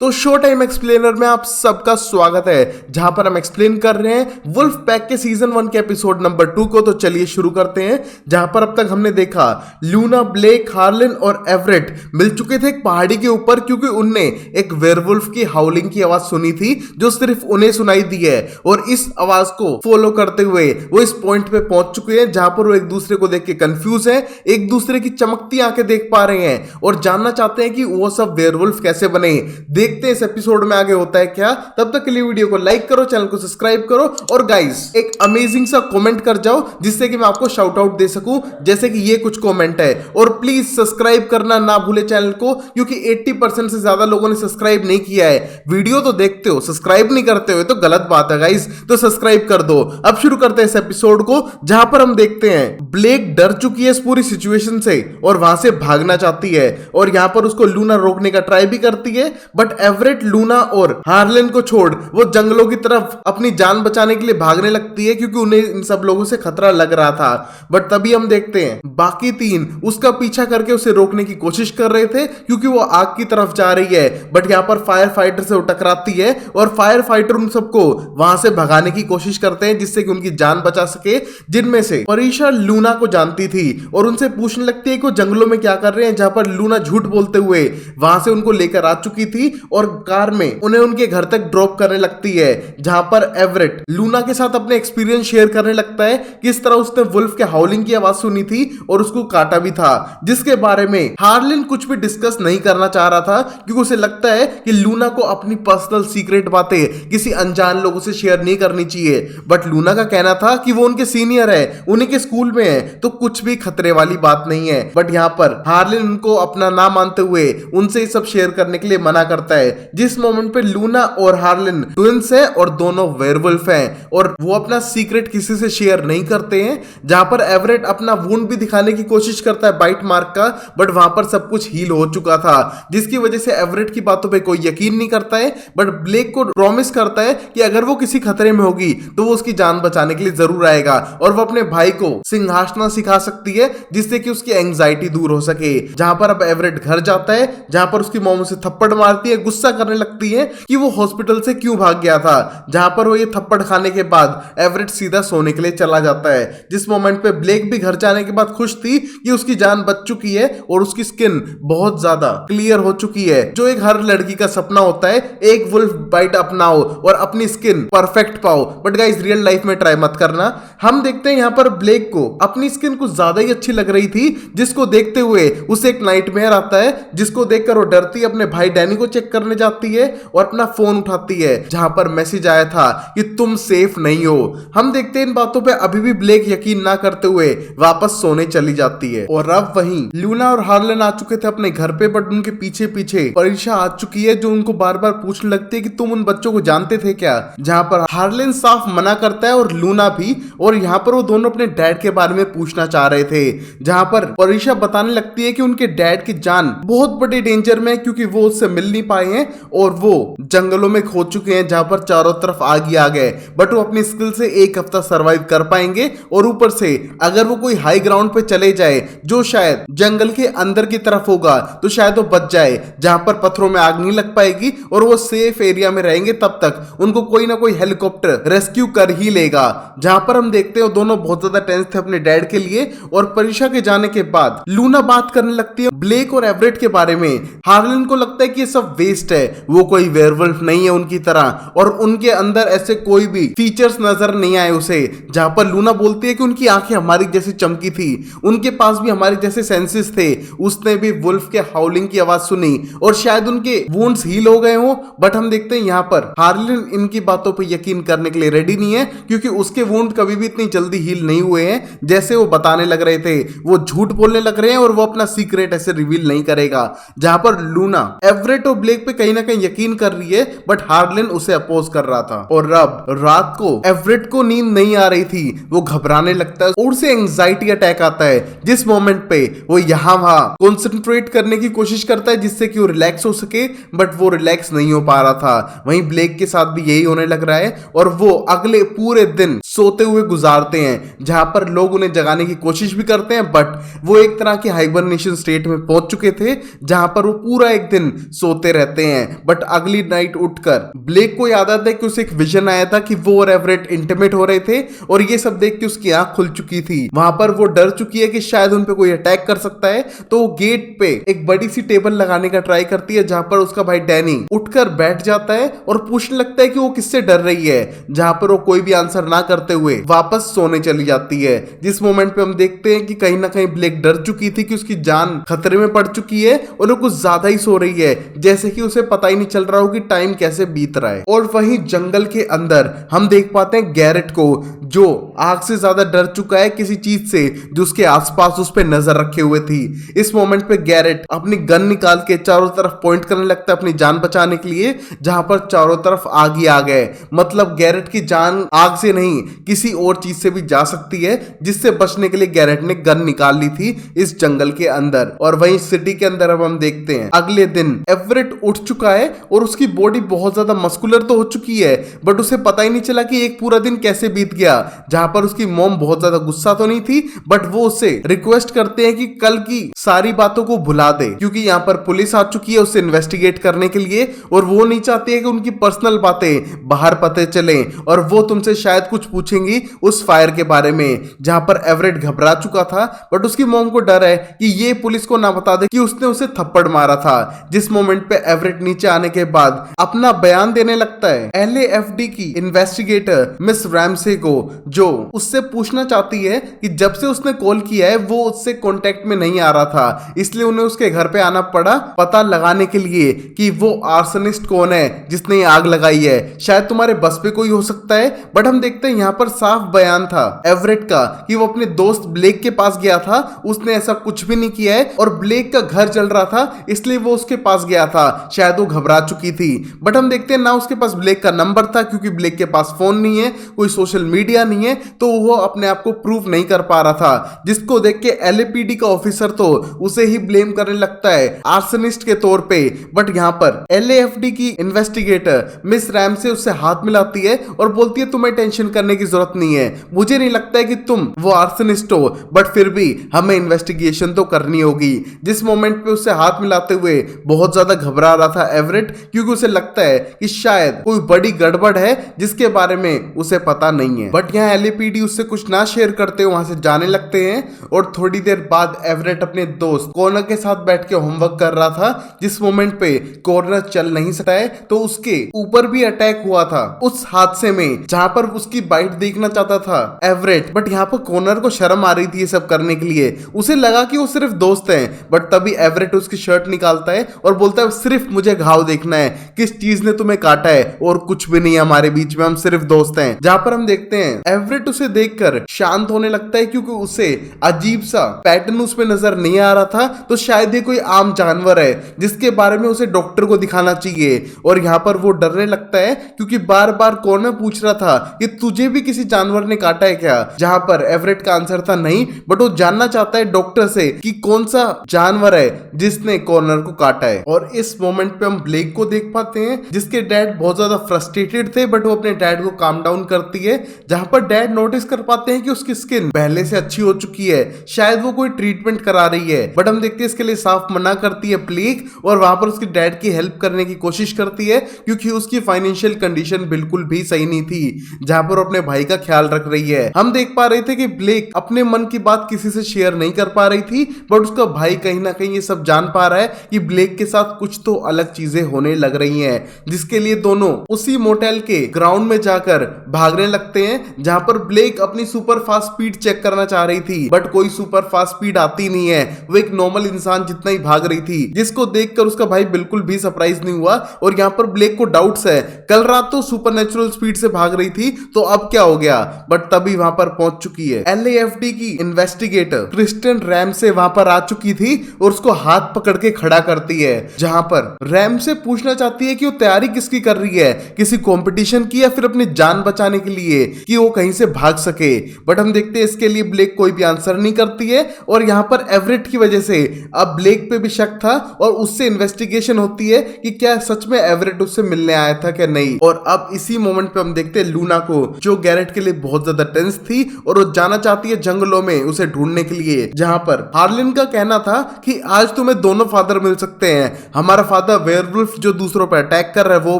तो show time explainer में आप सबका स्वागत है, जहां पर हम एक्सप्लेन कर रहे हैं वुल्फ पैक के सीजन 1 के एपिसोड नंबर 2 को। तो चलिए शुरू करते हैं। जहां पर अब तक हमने देखा लूना, ब्लेक, हार्लिन और एवरेट मिल चुके थे एक पहाड़ी के ऊपर, क्योंकि उनने एक वेयरवुल्फ की हाउलिंग की आवाज सुनी थी जो सिर्फ उन्हें सुनाई दी है। और इस आवाज को फॉलो करते हुए वो इस पॉइंट पे पहुंच चुके हैं जहां पर वो एक दूसरे को देख के कंफ्यूज है, एक दूसरे की चमकती आंखें देख पा रहे हैं और जानना चाहते हैं कि वो सब वेयरवुल्फ कैसे बने। देखते हैं इस एपिसोड में आगे होता है क्या। तब तक के लिए वीडियो को लाइक करो, चैनल को सब्सक्राइब करो और गाइस एक अमेजिंग सा कमेंट कर जाओ जिससे कि मैं आपको शाउट आउट दे सकूं, जैसे कि ये कुछ कमेंट है। और प्लीज सब्सक्राइब करना ना भूले चैनल को, क्योंकि 80% से ज्यादा लोगों ने सब्सक्राइब नहीं किया है। वीडियो तो देखते हो, सब्सक्राइब नहीं करते हो तो गलत बात है गाइस, तो सब्सक्राइब कर दो। अब शुरू करते हैं इस एपिसोड को, जहां पर हम देखते हैं ब्लेक डर चुकी है इस पूरी सिचुएशन से और वहां से भागना चाहती है। और यहां पर उसको लूना रोकने का ट्राई भी करती है, बट एवरेट लूना और हार्लिन को छोड़ वो जंगलों की तरफ अपनी जान बचाने के लिए भागने लगती है, क्योंकि उन्हें इन सब लोगों से खतरा लग रहा था। बट तभी हम देखते हैं बाकी तीन उसका पीछा करके उसे रोकने की कोशिश कर रहे थे, क्योंकि वो आग की तरफ जा रही है। बट यहां पर फायर फाइटर से वो टकराती है और फायर फाइटर उन सबको वहां से भगाने की कोशिश करते हैं, जिससे कि उनकी जान बचा सके। जिनमें से परीक्षा लूना को जानती थी और उनसे पूछने लगती है कि वो जंगलों में क्या कर रहे हैं, जहां पर लूना झूठ बोलते हुए वहां से उनको लेकर आ चुकी थी और कार में उन्हें उनके घर तक ड्रॉप करने लगती है। जहां पर एवरेट लूना के साथ अपने एक्सपीरियंस शेयर करने लगता है, किस तरह उसने वुल्फ के हाउलिंग की आवाज सुनी थी और उसको काटा भी था, जिसके बारे में हार्लिन कुछ भी डिस्कस नहीं करना चाह रहा था, क्योंकि उसे लगता है कि लूना को अपनी पर्सनल सीक्रेट बातें किसी अनजान लोगों से शेयर नहीं करनी चाहिए। बट लूना का कहना था कि वो उनके सीनियर है, उन्हीं के स्कूल में है, तो कुछ भी खतरे वाली बात नहीं है। बट यहाँ पर हार्लिन उनको अपना नाम मानते हुए उनसे सब शेयर करने के लिए मना करता है। जिस मोमेंट पे लूना और हार्लिन ट्विंस है और दोनों वेयरवुल्फ हैं और वो अपना सीक्रेट किसी से शेयर नहीं करते हैं। जहां पर एवरेट अपना वुंड भी दिखाने की कोशिश करता है बाइट मार्क का, बट वहां पर सब कुछ हील हो चुका था, जिसकी वजह से एवरेट की बातों पे कोई यकीन नहीं करता है। बट ब्लेक को प्रॉमिस करता है कि अगर वो किसी खतरे में होगी तो वो उसकी जान बचाने के लिए जरूर आएगा और वो अपने भाई को सिंहासना सिखा सकती है, जिससे कि उसकी एंजाइटी दूर हो सके। जहां पर अब एवरेट घर जाता है, जहां पर उसकी मॉम उसे थप्पड़ मारती है, गुस्सा करने लगती है कि वो हॉस्पिटल से क्यों भाग गया था। जहां पर वो ये थप्पड़ खाने के बाद एवरेट सीधा सोने के लिए चला जाता है। जिस मोमेंट पे ब्लेक भी घर जाने के बाद खुश थी कि उसकी जान बच चुकी है और उसकी स्किन बहुत ज्यादा क्लियर हो चुकी है, जो एक हर लड़की का सपना होता है, एक वुल्फ बाइट अपनाओ और अपनी स्किन परफेक्ट पाओ। बट गाइस रियल लाइफ में ट्राई मत करना। हम देखते हैं यहाँ पर ब्लेक को अपनी स्किन कुछ ज्यादा ही अच्छी लग रही थी, जिसको देखते हुए उसे एक नाइटमेयर आता है, जिसको देखकर वो डरती अपने भाई डैनी को चेक करने जाती है और अपना फोन उठाती है, जहां पर मैसेज आया था कि तुम सेफ नहीं हो। हम देखते हैं इन बातों पे अभी भी ब्लेक यकीन ना करते हुए वापस सोने चली जाती है। और अब वहीं लूना और हार्लिन आ चुके थे अपने घर पे, बट उनके पीछे पीछे परीक्षा आ चुकी है, जो उनको बार बार पूछने लगती है कि तुम उन बच्चों को जानते थे क्या। जहां पर हार्लिन साफ मना करता है और लूना भी, और यहाँ पर वो दोनों अपने डैड के बारे में पूछना चाह रहे थे। जहां पर परीक्षा बताने लगती है कि उनके डैड की जान बहुत बड़े डेंजर में है, क्योंकि वो उससे मिल नहीं पाए हैं और वो जंगलों में खो चुके हैं, जहां पर चारों तरफ आग ही आ गए। बट वो अपनी स्किल से एक हफ्ता सरवाइव कर पाएंगे, और ऊपर से अगर वो कोई हाई ग्राउंड पे चले जाए जो शायद जंगल के अंदर की तरफ होगा, तो शायद वो बच जाए, जहां पर पत्थरों में आग नहीं लग पाएगी और वो सेफ एरिया में रहेंगे। तब तक उनको कोई ना कोई हेलीकॉप्टर रेस्क्यू कर ही लेगा। जहां पर हम देखते हैं दोनों बहुत ज्यादा टेंस थे अपने डैड के लिए। और परीक्षा के जाने के बाद लूना बात करने लगती है ब्लेक और एवरेट के बारे में। हार्लिन को लगता है कि ये सब वेस्ट है, वो कोई वेयरवुल्फ नहीं है उनकी तरह, और उनके अंदर ऐसे कोई भी फीचर्स नजर नहीं आए उसे। जहां पर लूना बोलती है कि उनकी आंखें हमारी जैसी चमकी थी, उनके पास भी हमारे जैसे सेंसेस थे, उसने भी वुल्फ के हाउलिंग की आवाज सुनी और शायद उनके वुंड्स हील हो गए हो। बट हम देखते हैं यहाँ पर हार्लिन इनकी बातों पर यकीन करने के लिए रेडी नहीं है, क्योंकि उसके वुंड कभी भी इतनी जल्दी हील नहीं हुए हैं जैसे वो बताने लग रहे थे। वो झूठ बोलने लग रहे हैं और वो अपना सीक्रेट ऐसे रिवील नहीं करेगा। जहां पर लूना एवरेट और ब्लेक पे कहीं ना कहीं यकीन कर रही है, बट हार्लिन उसे अपोज कर रहा था। और अब रात को एवरेट को नींद नहीं आ रही थी, वो घबराने लगता है और उसे एंजाइटी अटैक आता है। जिस मोमेंट पे वो यहाँ वहां कॉन्सेंट्रेट करने की कोशिश करता है जिससे कि वो रिलैक्स हो सके, बट वो रिलैक्स नहीं हो पा रहा था। वहीं ब्लेक के साथ भी यही होने लग रहा है और वो अगले पूरे दिन सोते हुए गुजारते हैं, जहां पर लोग उन्हें जगाने की कोशिश भी करते हैं, बट वो एक तरह की हाइबरनेशन स्टेट में पहुंच चुके थे, जहां पर वो पूरा एक दिन सोते रहते हैं। बट अगली नाइट उठकर ब्लेक को याद आता है कि उसे एक विजन आया था कि वो और एवरेट इंटीमेट हो रहे थे, और ये सब देख के उसकी आंख खुल चुकी थी। वहां पर वो डर चुकी है कि शायद उन पे कोई अटैक कर सकता है, तो वो गेट पे एक बड़ी सी टेबल लगाने का ट्राई करती है, जहां पर उसका भाई डैनी उठकर बैठ जाता है और पूछने लगता है कि वो किससे डर रही है, जहां पर वो कोई भी आंसर ना करते हुए वापस सोने चली जाती है। जिस मोमेंट पे हम देखते हैं कि कहीं ना कहीं ब्लेक डर चुकी थी कि उसकी जान खतरे में पड़ चुकी है, और वो कुछ ज्यादा ही सो रही है, जैसे कि उसे पता ही नहीं चल रहा हो कि टाइम कैसे बीत रहा है। और वहीं जंगल के अंदर हम देख पाते हैं गैरेट को, जो आग से ज्यादा डर चुका है किसी चीज से जो उसके आसपास उस पे नजर रखे हुए थी। इस मोमेंट पे गैरेट अपनी गन निकाल के चारों तरफ पॉइंट करने लगता है अपनी जान बचाने के लिए, जहां पर चारों तरफ आग ही आग है। मतलब गैरेट की जान आग से नहीं किसी और चीज से भी जा सकती है, जिससे बचने के लिए गैरेट ने गन निकाल ली थी इस जंगल के अंदर। और वहीं सिटी के अंदर अब हम देखते हैं अगले दिन एवरेट उठ चुका है और उसकी बॉडी बहुत ज्यादा मस्कुलर तो हो चुकी है, बट उसे पता ही नहीं चला कि एक पूरा दिन कैसे बीत गया। जहां पर उसकी मॉम बहुत ज्यादा गुस्सा तो नहीं थी, बट वो उससे रिक्वेस्ट करते हैं कि कल की सारी बातों को भुला दे, क्योंकि यहाँ पर पुलिस आ चुकी है उसे इन्वेस्टिगेट करने के लिए, और वो नहीं चाहती है कि उनकी पर्सनल बातें बाहर पता चले, और वो तुमसे शायद कुछ पूछेंगी उस फायर के बारे में। जहां पर एवरेट घबरा चुका था, बट उसकी मॉम को डर है कि ये पुलिस को ना बता दे कि उसने उसे थप्पड़ मारा था। जिस मोमेंट पे एवरेट नीचे आने के बाद अपना बयान देने लगता है LAFD की इन्वेस्टिगेटर मिस रैमसे को, जो उससे पूछना चाहती है कि जब से उसने कॉल किया है वो उससे कांटेक्ट में नहीं आ रहा था, इसलिए उन्हें उसके घर पे आना पड़ा पता लगाने के लिए कि वो आर्सनिस्ट कौन है जिसने आग लगाई है। शायद तुम्हारे बस पे कोई हो सकता है, बट हम देखते हैं यहाँ पर साफ बयान था एवरेट का कि वो अपने दोस्त ब्लेक के पास गया था, उसने ऐसा कुछ भी नहीं किया है, और ब्लेक का घर जल रहा था इसलिए वो उसके पास गया था। शायद वो घबरा चुकी थी, बट हम देखते हैं ना उसके पास ब्लेक का नंबर था, क्योंकि ब्लेक के पास फोन नहीं है, कोई सोशल मीडिया नहीं है, तो वो अपने आप को प्रूव नहीं कर पा रहा था। जिसको देख के LAPD का ऑफिसर तो उसे ही ब्लेम करने लगता है आर्सनिस्ट के तौर पे। बट यहाँ पर LAFD की इन्वेस्टिगेटर मिस रैम से उससे हाथ मिलाती है और बोलती है तुम्हें टेंशन करने की जरूरत नहीं है, मुझे नहीं लगता है कि तुम वो आर्सनिस्ट हो, बट फिर भी हमें इन्वेस्टिगेशन तो करनी होगी। जिस मोमेंट पे उससे हाथ मिलाते हुए बहुत ज्यादा घबरा रहा था एवरेट, क्योंकि उसे लगता है कि शायद कोई बड़ी गड़बड़ है जिसके बारे में उसे पता नहीं है। बट यहाँ LAPD उससे कुछ ना शेयर करते हुए वहां से जाने लगते हैं, और थोड़ी देर बाद एवरेट अपने दोस्त कॉर्नर के साथ बैठ के होमवर्क कर रहा था। जिस मोमेंट पे कॉर्नर चल नहीं सकता है, तो उसके ऊपर भी अटैक हुआ था उस हादसे में, जहां पर उसकी बाइट देखना चाहता था एवरेट। बट यहाँ पर कॉर्नर को शर्म आ रही थी ये सब करने के लिए, उसे लगा कि वो सिर्फ दोस्त हैं। बट तभी एवरेट उसकी शर्ट निकालता है और बोलता है सिर्फ मुझे घाव देखना है, किस चीज ने तुम्हें काटा है, और कुछ भी नहीं है हमारे बीच में, हम सिर्फ दोस्त हैं। जहां पर हम देखते हैं एवरेट उसे देखकर शांत होने लगता है, क्योंकि उसे अजीब सा पैटर्न उस पे नजर नहीं आ रहा था, तो शायद ये कोई आम जानवर है जिसके बारे में उसे डॉक्टर को दिखाना चाहिए। और यहाँ पर वो डरने लगता है, क्योंकि बार बार कॉर्नर पूछ रहा था कि तुझे भी किसी जानवर ने काटा है क्या, जहां पर एवरेट का आंसर था नहीं, बट वो जानना चाहता है डॉक्टर से कि कौन सा जानवर है जिसने कॉर्नर को काटा है। और इस मोमेंट पे हम ब्लेक को देख पाते हैं, जिसके डैड बहुत ज्यादा फ्रस्ट्रेटेड थे, बट वो अपने डैड को काम डाउन करती है। जहां पर डैड नोटिस कर पाते हैं कि उसकी स्किन पहले से अच्छी हो चुकी है, शायद वो कोई ट्रीटमेंट करा रही है, बट हम देखते हैं इसके लिए साफ मना करती है ब्लेक, और वहां पर उसके डैड की हेल्प करने की कोशिश करती है, क्योंकि उसकी फाइनेंशियल कंडीशन बिल्कुल भी सही नहीं थी, जहां पर अपने भाई का ख्याल रख रही है। हम देख पा रहे थे कि ब्लेक अपने मन की बात किसी से शेयर नहीं कर पा रही थी, बट उसका भाई कहीं ना कहीं ये सब जान पा रहा है कि ब्लेक के साथ कुछ तो अलग चीजें होने लग रही हैं, जिसके लिए दोनों उसी मोटेल के ग्राउंड में जाकर भागने लगते हैं, जहां पर ब्लेक अपनी सुपर फास्ट स्पीड चेक करना चाह रही थी, बट कोई सुपर फास्ट स्पीड आती नहीं है, वो एक नॉर्मल इंसान जितना ही भाग रही थी, जिसको देखकर उसका भाई बिल्कुल भी सरप्राइज नहीं हुआ। और यहाँ पर ब्लेक को डाउट्स है, कल रात तो सुपरनेचुरल स्पीड से भाग रही थी, तो अब क्या हो गया, बट तभी वहां पर पहुंच चुकी है LAFD की इन्वेस्टिगेटर क्रिस्टियन रैम से वहां पर आ चुकी थी, और उसको हाथ पकड़ के खड़ा करती है, जहां पर रैम से पूछना चाहती है कि वो तैयारी किसकी कर रही है, किसी कंपटीशन की या फिर अपनी जान बचाने के लिए कि वो कहीं से भाग सके। बट हम देखते हैं इसके लिए ब्लेक कोई भी आंसर नहीं करती है, और यहाँ पर एवरेट की वजह से अब ब्लेक पे भी शक था, और उससे इन्वेस्टिगेशन होती है कि क्या सच में एवरेट उससे मिलने आया था क्या नहीं। और अब इसी मोमेंट पे हम देखते हैं लूना को, जो गैरेट के लिए बहुत ज्यादा टेंस थी और वो जाना चाहती है जंगलों में उसे ढूंढने के लिए, जहां पर हार्लिन का कहना था कि आज तुम्हें दोनों फादर मिल सकते हैं, हमारा फादर वेयरवुल्फ जो दूसरों पर अटैक कर रहा है वो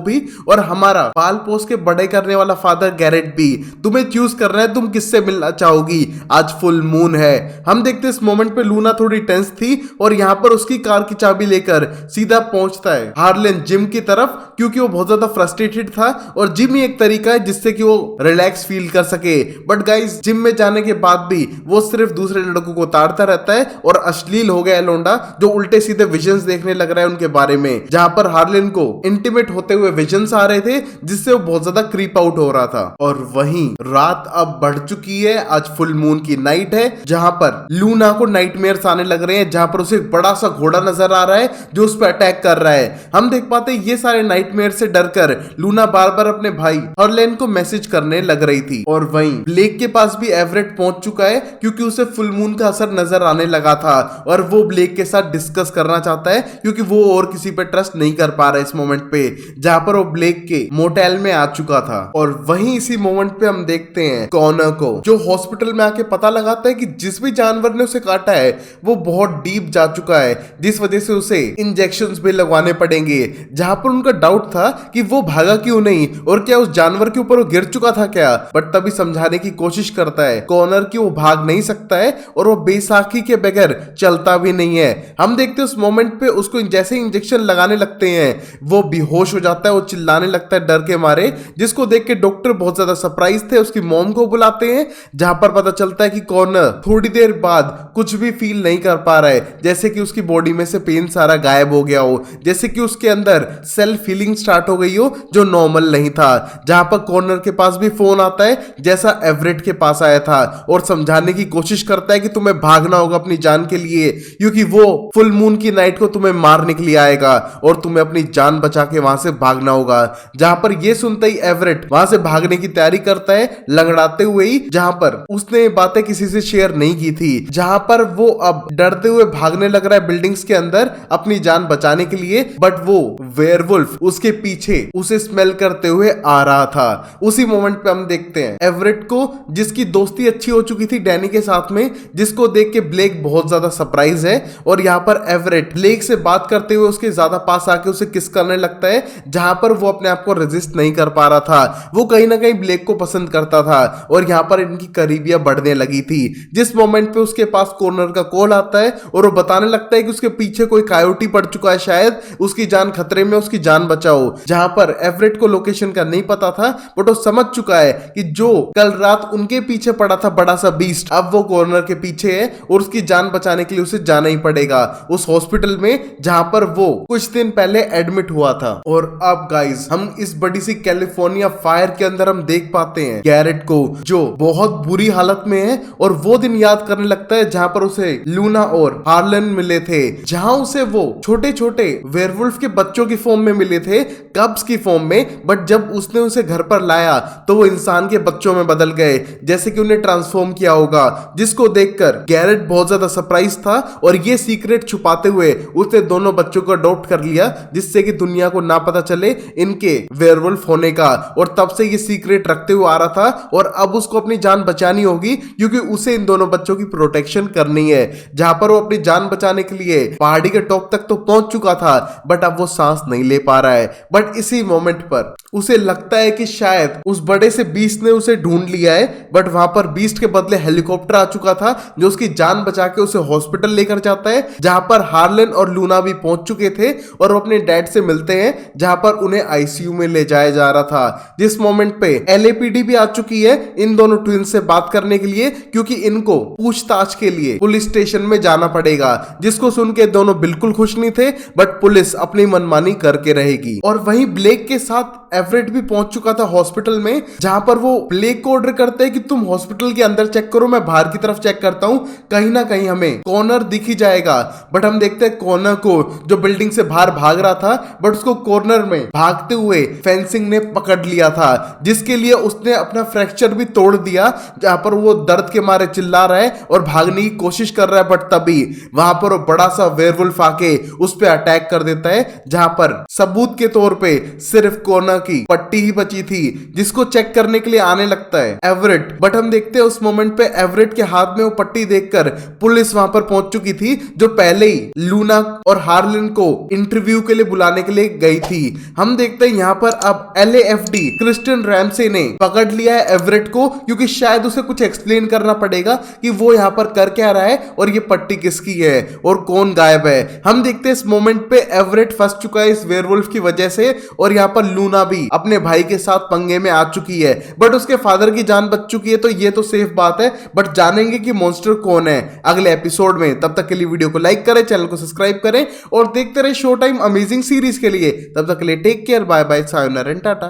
भी, और हमारा पाल पोस के बड़े करने वाला फादर गैरेट भी। तुम्हें चूज करना है तुम किससे मिलना चाहोगी, आज फुल मून है। हम देखते इस मोमेंट पे लूना थोड़ी टेंस थी और यहाँ पर उसकी कार की चाबी लेकर सीधा पहुंचता है हार्लिन जिम की तरफ, क्योंकि वो बहुत ज्यादा फ्रस्ट्रेटेड था और जिम ही एक तरीका है जिससे कि वो रिलैक्स फील कर सके। बट गाइस जिम में जाने के बाद भी वो सिर्फ दूसरे लड़कों को ताड़ता रहता है और अश्लील हो गया लोंडा, जो उल्टे सीधे विजन्स देखने लग रहा है उनके बारे में, जहां पर हार्लिन को इंटीमेट होते हुए विजन्स आ रहे थे जिससे वो बहुत ज्यादा क्रीप आउट हो रहा था। और वहीं रात अब बढ़ चुकी है, आज फुल मून की नाइट है, जहां पर लूना को नाइटमेयर्स आने लग रहे हैं, जहां पर उसे एक बड़ा सा घोड़ा नजर आ रहा है जो उस पर अटैक कर रहा है। हम देख पाते हैं ये सारे नाइटमेयर से डरकर लूना बार बार अपने भाई हॉर्लेन को मैसेज करने लग रही थी। और वहीं ब्लेक के पास भी एवरेट पहुंच चुका है क्योंकि उसे फुल मून का असर नजर आने लगा था और वो ब्लेक के साथ डिस्कस करना चाहता है क्योंकि वो और किसी पे ट्रस्ट नहीं कर पा रहा है इस मोमेंट पे, जहां पर वो ब्लेक के मोटेल में आ चुका था। और वहीं इसी मोमेंट पे हम देखते हैं कॉनर को, जो हॉस्पिटल में आके पता लगाता है कि जिस भी जानवर ने उसे काटा है वो बहुत डीप जा चुका है, जिस वजह से उसे इंजेक्शंस भी लगवाने पड़ेंगे। जहां पर उनका डाउट था कि वो भागा क्यों नहीं और क्या उस जानवर के ऊपर वो गिर चुका था क्या, बट तभी समझाने की कोशिश करता है कॉनर कि वो भाग नहीं सकता है और वो बेसाखी के बगैर चलता भी नहीं है। हम देखते हैं उस मोमेंट पे उसको जैसे इंजेक्शन लगाने लगते हैं वो बेहोश हो जाता है, वो चिल्लाने लगता है डर के मारे, जिसको देख के डॉक्टर बहुत ज्यादा सरप्राइज थे। उसकी मॉम को बुलाते हैं जहां पर पता चलता है कि कॉनर थोड़ी देर बाद कुछ भी फील नहीं कर पा रहा है, जैसे कि उसकी बॉडी में से पेन सारा गायब हो गया हो, जैसे कि उसके अंदर सेल्फ हीलिंग स्टार्ट हो गई हो जो नॉर्मल नहीं था। जहां पर कॉर्नर के पास भी फोन आता है जैसा एवरेट के पास आया था और समझाने की कोशिश करता है कि तुम्हें भागना होगा अपनी जान के लिए, क्योंकि वो फुल मून की नाइट को तुम्हें मारने के लिए आएगा और तुम्हें अपनी जान बचा के वहां से भागना होगा। जहां पर ये सुनते ही एवरेट वहां से भागने की तैयारी करता है लंगड़ाते हुए ही, जहां पर उसने बातें किसी से शेयर नहीं की थी। जहां पर वो अब डरते हुए भागने लग रहा है बिल्डिंग्स के अंदर अपनी जान बचाने के लिए, बट वो वेयरवुल्फ उसके पीछे उसे स्मेल करते हुए आ रहा था। उसी मोमेंट पे हम देखते हैं एवरेट को, जिसकी दोस्ती अच्छी हो चुकी थी डैनी के साथ में, जिसको देख के ब्लेक बहुत ज्यादा सरप्राइज है और यहाँ पर एवरेट ब्लेक से बात करते हुए उसके ज्यादा पास आके उसे किस करने लगता है, जहां पर वो अपने आप को रेजिस्ट नहीं कर पा रहा था। वो कहीं ना कहीं ब्लेक को पसंद करता था और यहाँ पर इनकी करीबियां बढ़ने लगी थी। जिस मोमेंट पे उसके पास कॉर्नर का कॉल आता है और वो बताने लगता है कि उसके पीछे कोई कायोटी पड़ चुका है, शायद उसकी जान खतरे में, उसकी जान बचाओ। जहां पर एवरेट को लोकेशन का नहीं पता था बट वो समझ चुका है कि जो कल रात उनके पीछे पड़ा था बड़ा सा बीस्ट, अब वो कॉर्नर के पीछे है और उसकी जान बचाने के लिए उसे जाना ही पड़ेगा उस हॉस्पिटल में जहां पर वो कुछ दिन पहले एडमिट हुआ था। और अब गाइस हम इस बड़ी सी कैलिफोर्निया फायर के अंदर हम देख पाते हैं गैरेट को जो बहुत बुरी हालत में है और वो दिन याद करने लगता है जहां पर उसे लूना और हार्लन मिले थे, जहां उसे वो छोटे छोटे वेयरवुल्फ के बच्चों की फॉर्म में मिले थे, कब्स की फॉर्म में, बट जब उसने उसे घर पर लाया तो वो इंसान के बच्चों में बदल गए, जैसे कि उन्हें ट्रांसफॉर्म किया होगा, जिसको देखकर गैरेट बहुत ज्यादा सरप्राइज था और ये सीक्रेट छुपाते हुए उसने दोनों बच्चों को अडॉप्ट कर लिया, जिससे कि दुनिया को ना पता चले इनके वेयरवुल्फ होने का। और तब से ये सीक्रेट रखते हुए आ रहा था और अब उसको अपनी जान बचानी होगी क्योंकि उसे इन दोनों बच्चों की प्रोटेक्शन करनी है। जहां पर वो अपनी जान बचाने के लिए पहाड़ी के टॉप तक तो पहुंच चुका था बट अब वो सांस नहीं ले पा रहा है। बट इसी मोमेंट पर उसे लगता है कि शायद उस बड़े से बीस्ट ने उसे ढूंढ लिया है, बट वहां पर बीस्ट के बदले हेलीकॉप्टर आ चुका था जो उसकी जान बचा के उसे हॉस्पिटल लेकर जाता है, जहां पर हार्लन और लूना भी पहुंच चुके थे और वो अपने डैड से मिलते हैं, जहां पर उन्हें आईसीयू में ले जाया जा रहा था। जिस मोमेंट पे एलएपीडी भी आ चुकी है इन दोनों ट्विंस से बात करने के लिए, क्योंकि इनको पूछताछ के लिए पुलिस स्टेशन में जाना पड़ेगा, जिसको सुन के दोनों बिल्कुल खुश नहीं थे, बट पुलिस अपनी मनमानी करके रहेगी। और वहीं ब्लेक के साथ एवरेट भी पहुंच चुका था हॉस्पिटल में, जहां पर वो ब्लेक को ऑर्डर करते हैं कि तुम हॉस्पिटल के अंदर चेक करो, मैं बाहर की तरफ चेक करता हूं, कहीं ना कहीं हमें कॉर्नर दिख ही जाएगा। बट हम देखते हैं कॉर्नर को जो बिल्डिंग से बाहर भाग रहा था, बट उसको कॉर्नर में भागते हुए फेंसिंग ने पकड़ लिया था, जिसके लिए उसने अपना फ्रैक्चर भी तोड़ दिया, जहां पर वो दर्द के मारे चिल्ला रहा है और भागने की कोशिश कर रहा है। बट तभी वहां पर वो बड़ा सा वेयरवुल्फ आके उस पर अटैक कर देता है, जहां पर सबूत के तौर पे सिर्फ कॉर्नर लूना की पट्टी ही बची थी जिसको चेक करने के लिए आने लगता है एवरेट। बट हम देखते हैं उस मोमेंट पे एवरेट के हाथ में वो पट्टी देखकर पुलिस वहां पर पहुंच चुकी थी जो पहले ही लूना और हार्लिन को इंटरव्यू के लिए बुलाने के लिए गई थी। हम देखते हैं यहाँ पर अब LAFD क्रिस्टियन रैमसे ने पकड़ लिया है एवरेट को, क्योंकि शायद उसे कुछ एक्सप्लेन करना पड़ेगा कि वो यहाँ पर कर क्या रहा है और ये पट्टी किसकी है और कौन गायब है। हम देखते हैं इस मोमेंट पे एवरेट फंस चुका है इस वेयरवुल्फ की वजह से और यहाँ पर लूना भी अपने भाई के साथ पंगे में आ चुकी है, बट उसके फादर की जान बच चुकी है तो ये तो सेफ बात है। बट जानेंगे कि मॉन्स्टर कौन है अगले एपिसोड में। तब तक के लिए वीडियो को लाइक करें, चैनल को सब्सक्राइब करें और देखते रहे शो टाइम अमेजिंग सीरीज के लिए। तब तक के लिए take care, bye bye, sayonara and Tata.